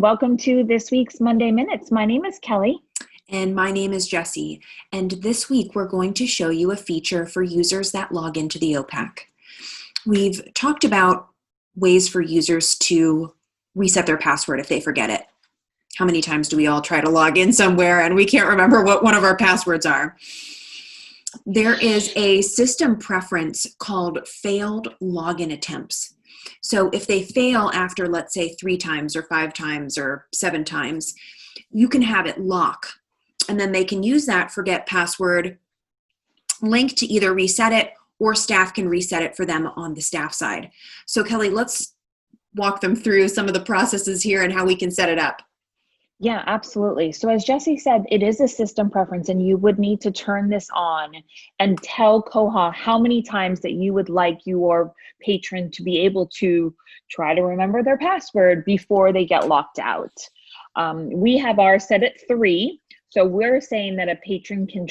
welcome to this week's Monday Minutes. My name is Kelly. And my name is Jessie. And this week we're going to show you a feature for users that log into the Opac. We've talked about ways for users to reset their password if they forget it. How many times do we all try to log in somewhere and we can't remember what one of our passwords are? There is a system preference called failed login attempts. So if they fail after, let's say, 3 times or 5 times or 7 times, you can have it lock. And then they can use that forget password link to either reset it or staff can reset it for them on the staff side. So Kelly, let's walk them through some of the processes here and how we can set it up. Yeah, absolutely. So as Jessie said, it is a system preference and you would need to turn this on and tell Koha how many times that you would like your patron to be able to try to remember their password before they get locked out. We have ours set at 3. So we're saying that a patron can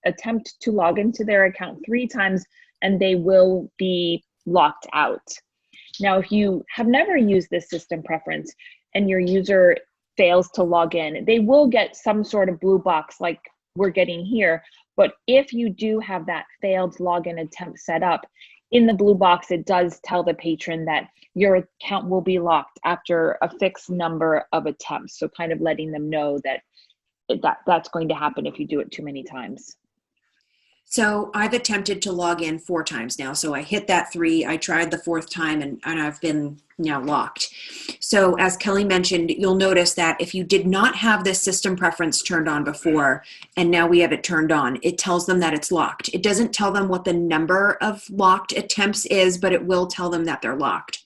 attempt to log into their account 3 times and they will be locked out. Now, if you have never used this system preference and your user fails to log in, they will get some sort of blue box like we're getting here. But if you do have that failed login attempt set up, in the blue box, it does tell the patron that your account will be locked after a fixed number of attempts. So kind of letting them know that that's going to happen if you do it too many times. So I've attempted to log in 4 times now. So I hit that 3, I tried the 4th time and I've been now locked. So as Kelly mentioned, you'll notice that if you did not have this system preference turned on before, and now we have it turned on, it tells them that it's locked. It doesn't tell them what the number of locked attempts is, but it will tell them that they're locked.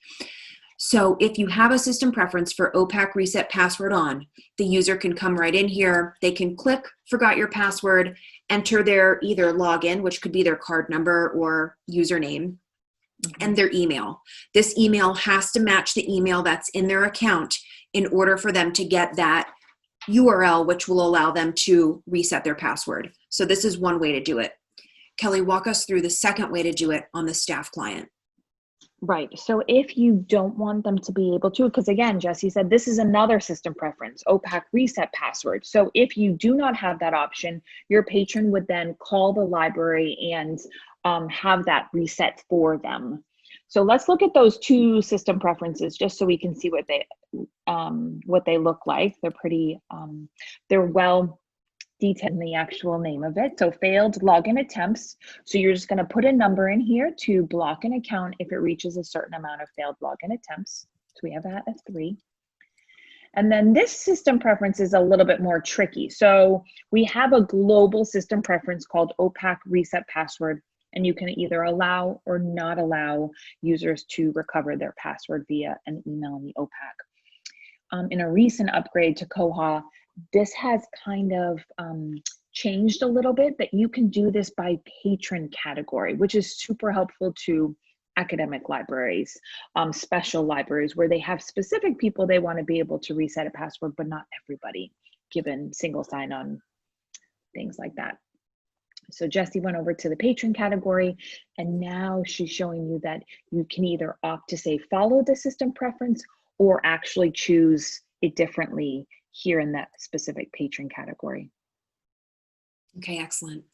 So if you have a system preference for Opac reset password on, the user can come right in here. They can click forgot your password, enter their either login, which could be their card number or username, and their email. This email has to match the email that's in their account in order for them to get that URL, which will allow them to reset their password. So this is one way to do it. Kelly, walk us through the second way to do it on the staff client. Right. So if you don't want them to be able to, because again, Jessie said this is another system preference, Opac reset password. So if you do not have that option, your patron would then call the library and have that reset for them. So let's look at those 2 system preferences just so we can see what they look like. They're pretty, they're well detailed in the actual name of it. So failed login attempts. So you're just going to put a number in here to block an account if it reaches a certain amount of failed login attempts. So we have that as 3. And then this system preference is a little bit more tricky. So we have a global system preference called Opac reset password, and you can either allow or not allow users to recover their password via an email in the Opac. In a recent upgrade to Koha, this has kind of changed a little bit, that you can do this by patron category, which is super helpful to academic libraries, special libraries where they have specific people they want to be able to reset a password, but not everybody, given single sign-on, things like that. So Jessie went over to the patron category, and now she's showing you that you can either opt to say follow the system preference or actually choose it differently here in that specific patron category. Okay, excellent.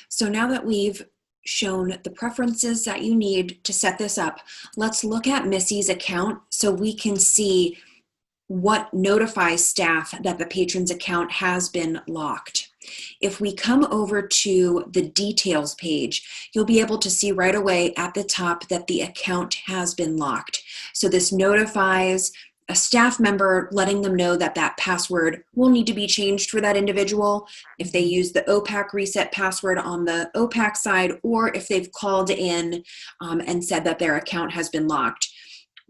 So now that we've shown the preferences that you need to set this up, let's look at Missy's account so we can see what notifies staff that the patron's account has been locked. If we come over to the details page, you'll be able to see right away at the top that the account has been locked. So this notifies a staff member, letting them know that that password will need to be changed for that individual if they use the Opac reset password on the Opac side, or if they've called in and said that their account has been locked.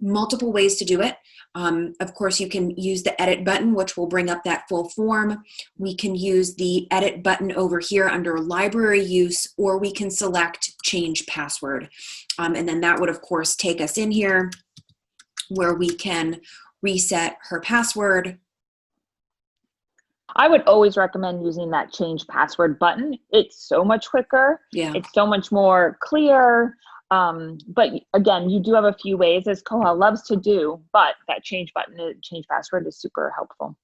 Multiple ways to do it. Of course, you can use the edit button, which will bring up that full form. We can use the edit button over here under library use, or we can select change password. And then that would, of course, take us in here where we can reset her password. I would always recommend using that change password button. It's so much quicker. Yeah. It's so much more clear. But again, you do have a few ways, as Koha loves to do, but that change button, change password, is super helpful.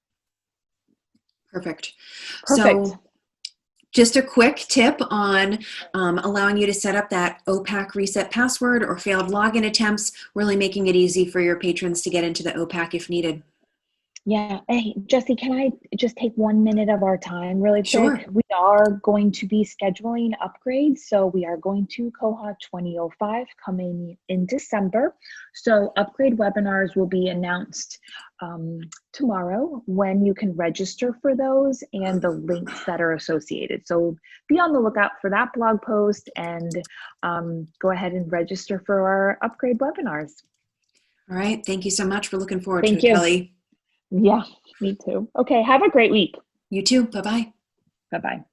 Perfect. Perfect. So just a quick tip on allowing you to set up that Opac reset password or failed login attempts, really making it easy for your patrons to get into the Opac if needed. Yeah. Hey, Jesse, can I just take 1 minute of our time really Sure. quick? We are going to be scheduling upgrades. So we are going to Koha 2005 coming in December. So upgrade webinars will be announced tomorrow when you can register for those and the links that are associated. So be on the lookout for that blog post and go ahead and register for our upgrade webinars. All right. Thank you so much. We're looking forward to Thank it, you. Kelly. Yeah, me too. Okay, have a great week. You too. Bye-bye. Bye-bye.